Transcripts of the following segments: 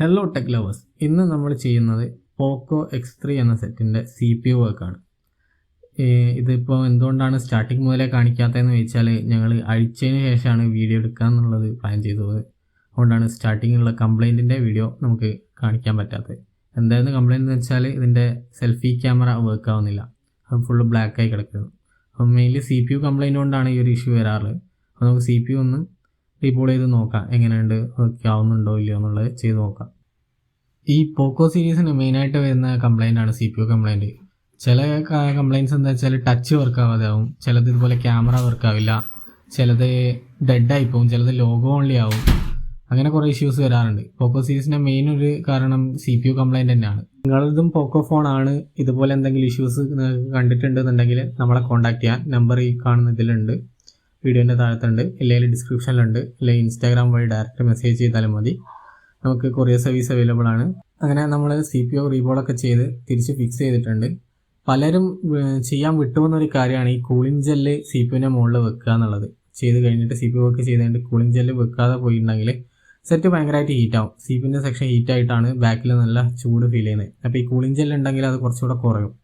Hello tech lovers, ഇന്ന് നമ്മൾ ചെയ്യുന്നത് പോക്കോ X3 എന്ന സെറ്റിൻ്റെ CPU വർക്കാണ്. ഇതിപ്പോൾ എന്തുകൊണ്ടാണ് സ്റ്റാർട്ടിങ് മുതലേ കാണിക്കാത്തതെന്ന് ചോദിച്ചാൽ ഞങ്ങൾ അഴിച്ചതിന് ശേഷമാണ് വീഡിയോ എടുക്കുക എന്നുള്ളത് പ്ലാൻ ചെയ്തത്. അതുകൊണ്ടാണ് സ്റ്റാർട്ടിങ്ങിലുള്ള കംപ്ലൈൻറ്റിൻ്റെ വീഡിയോ നമുക്ക് കാണിക്കാൻ പറ്റാത്തത്. എന്തായിരുന്നു കംപ്ലൈൻറ്റ് എന്ന് വെച്ചാൽ ഇതിൻ്റെ സെൽഫി ക്യാമറ വർക്ക് ആവുന്നില്ല, അത് ഫുള്ള് ബ്ലാക്കായി കിടക്കുന്നു. അപ്പം മെയിൻലി CPU കംപ്ലൈൻറ്റ് കൊണ്ടാണ് ഈ ഒരു ഇഷ്യൂ വരാറുള്ളത്. അപ്പോൾ നമുക്ക് CPU ഒന്ന് റീബോൾ ചെയ്ത് നോക്കാം, എങ്ങനെയുണ്ട് വർക്ക് ആവുന്നുണ്ടോ ഇല്ലയോ എന്നുള്ളത് ചെയ്ത് നോക്കാം. ഈ പോക്കോ സീരീസിന് മെയിനായിട്ട് വരുന്ന കംപ്ലൈൻ്റാണ് CPU കംപ്ലൈൻറ്റ്. ചില കംപ്ലൈൻറ്റ്സ് എന്താ വെച്ചാൽ ടച്ച് വർക്ക് ആവാതെ ആവും, ചിലത് ഇതുപോലെ ക്യാമറ വർക്ക് ആവില്ല, ചിലത് ഡെഡായി പോവും, ചിലത് ലോഗോ ഓൺലി ആവും. അങ്ങനെ കുറേ ഇഷ്യൂസ് വരാറുണ്ട്. പോക്കോ സീരീസിൻ്റെ മെയിൻ ഒരു കാരണം CPU കംപ്ലൈൻറ്റ് തന്നെയാണ്. നിങ്ങളിതും പോക്കോ ഫോണാണ്, ഇതുപോലെ എന്തെങ്കിലും ഇഷ്യൂസ് കണ്ടിട്ടുണ്ടെന്നുണ്ടെങ്കിൽ നമ്മളെ കോൺടാക്ട് ചെയ്യാൻ നമ്പർ ഈ കാണുന്ന ഇതിലുണ്ട്, വീഡിയോൻ്റെ താഴത്തുണ്ട്, ഇല്ലെങ്കിൽ ഡിസ്ക്രിപ്ഷനിലുണ്ട്, അല്ലെങ്കിൽ ഇൻസ്റ്റാഗ്രാം വഴി ഡയറക്റ്റ് മെസ്സേജ് ചെയ്താലും മതി. നമുക്ക് കൊറിയർ സർവീസ് അവൈലബിൾ ആണ്. അങ്ങനെ നമ്മൾ CPU റീബോളൊക്കെ ചെയ്ത് തിരിച്ച് ഫിക്സ് ചെയ്തിട്ടുണ്ട്. പലരും ചെയ്യാൻ വിട്ടുപോകുന്നൊരു കാര്യമാണ് ഈ കൂളിംഗ് ജെല്ല് CPUവിൻ്റെ മുകളിൽ വെക്കുക എന്നുള്ളത്. ചെയ്ത് കഴിഞ്ഞിട്ട് CPU വർക്ക് ചെയ്തുകൊണ്ട് കൂളിംഗ് ജെല്ല് വെക്കാതെ പോയിട്ടുണ്ടെങ്കിൽ സെറ്റ് ഭയങ്കരമായിട്ട് ഹീറ്റാവും. CPUവിൻ്റെ സെക്ഷൻ ഹീറ്റായിട്ടാണ് ബാക്കിൽ നല്ല ചൂട് ഫീൽ ചെയ്യുന്നത്. അപ്പോൾ ഈ കൂളിംഗ് ജെല്ല് ഉണ്ടെങ്കിൽ അത് കുറച്ചുകൂടെ കുറയും.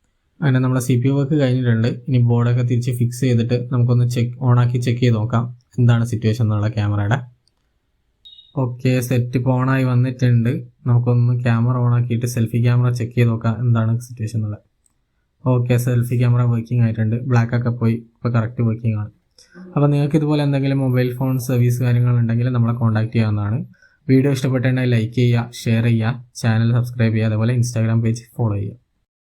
അങ്ങനെ നമ്മുടെ CPU വർക്ക് കഴിഞ്ഞിട്ടുണ്ട്. ഇനി ബോർഡൊക്കെ തിരിച്ച് ഫിക്സ് ചെയ്തിട്ട് നമുക്കൊന്ന് ഓണാക്കി ചെക്ക് ചെയ്ത് നോക്കാം എന്താണ് സിറ്റുവേഷൻ എന്നുള്ള ക്യാമറയുടെ. ഓക്കെ, സെറ്റ് ഇപ്പോൾ ഓണായി വന്നിട്ടുണ്ട്. നമുക്കൊന്ന് ക്യാമറ ഓണാക്കിയിട്ട് സെൽഫി ക്യാമറ ചെക്ക് ചെയ്ത് നോക്കാം എന്താണ് സിറ്റുവേഷൻ എന്നുള്ളത്. ഓക്കെ, സെൽഫി ക്യാമറ വർക്കിംഗ് ആയിട്ടുണ്ട്, ബ്ലാക്കൊക്കെ പോയി, ഇപ്പോൾ കറക്റ്റ് വർക്കിംഗ് ആണ്. അപ്പോൾ നിങ്ങൾക്ക് ഇതുപോലെ എന്തെങ്കിലും മൊബൈൽ ഫോൺ സർവീസ് കാര്യങ്ങളുണ്ടെങ്കിൽ നമ്മളെ കോൺടാക്ട് ചെയ്യാവുന്നതാണ്. വീഡിയോ ഇഷ്ടപ്പെട്ടുണ്ടെങ്കിൽ ലൈക്ക് ചെയ്യുക, ഷെയർ ചെയ്യുക, ചാനൽ സബ്സ്ക്രൈബ് ചെയ്യുക, അതുപോലെ ഇൻസ്റ്റാഗ്രാം പേജ് ഫോളോ ചെയ്യുക.